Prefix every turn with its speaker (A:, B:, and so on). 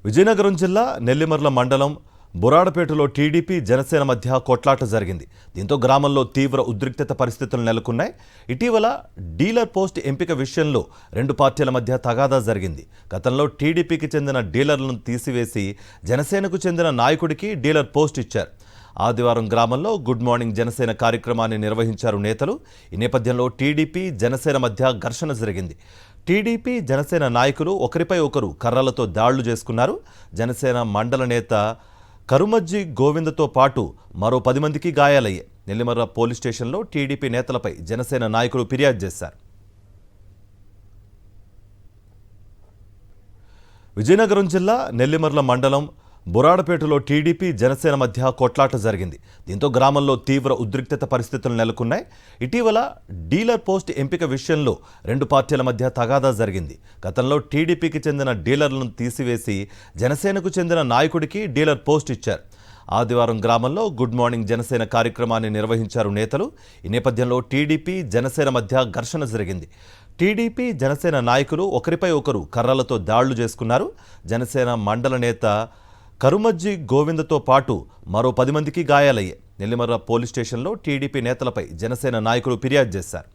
A: విజయనగరం జిల్లా నెల్లిమర్ల మండలం బురాడపేటలో టీడీపీ జనసేన మధ్య కొట్లాట జరిగింది. దీంతో గ్రామంలో తీవ్ర ఉద్రిక్తత పరిస్థితులు నెలకొన్నాయి. ఇటీవల డీలర్ పోస్ట్ ఎంపిక విషయంలో రెండు పార్టీల మధ్య తగాదా జరిగింది. గతంలో టీడీపీకి చెందిన డీలర్లను తీసివేసి జనసేనకు చెందిన నాయకుడికి డీలర్ పోస్ట్ ఇచ్చారు. ఆదివారం గ్రామంలో గుడ్ మార్నింగ్ జనసేన కార్యక్రమాన్ని నిర్వహించారు నేతలు. ఈ నేపథ్యంలో టీడీపీ జనసేన మధ్య ఘర్షణ జరిగింది. టీడీపీ జనసేన నాయకులు ఒకరిపై ఒకరు కర్రలతో దాడులు చేసుకున్నారు. జనసేన మండల నేత కరుమజ్జి గోవిందతో పాటు మరో 10 మందికి గాయాలయ్యాయి. నెల్లిమర్ల పోలీస్ స్టేషన్లో టీడీపీ నేతలపై జనసేన నాయకులు ఫిర్యాదు చేశారు. విజయనగరం జిల్లా నెల్లిమర్ల మండలం బురాడపేటలో టీడీపీ జనసేన మధ్య కొట్లాట జరిగింది. దీంతో గ్రామంలో తీవ్ర ఉద్రిక్తత పరిస్థితులు నెలకొన్నాయి. ఇటీవల డీలర్ పోస్ట్ ఎంపిక విషయంలో రెండు పార్టీల మధ్య తగాదా జరిగింది. గతంలో టీడీపీకి చెందిన డీలర్లను తీసివేసి జనసేనకు చెందిన నాయకుడికి డీలర్ పోస్ట్ ఇచ్చారు. ఆదివారం గ్రామంలో గుడ్ మార్నింగ్ జనసేన కార్యక్రమాన్ని నిర్వహించారు నేతలు. ఈ నేపథ్యంలో టీడీపీ జనసేన మధ్య ఘర్షణ జరిగింది. టీడీపీ జనసేన నాయకులు ఒకరిపై ఒకరు కర్రలతో దాడులు చేసుకున్నారు. జనసేన మండల నేత కరుమజ్జి గోవిందతో పాటు మరో 10 మందికి గాయాలయ్యాయి. నెల్లిమర్ల పోలీస్ స్టేషన్లో టీడీపీ నేతలపై జనసేన నాయకులు ఫిర్యాదు చేశారు.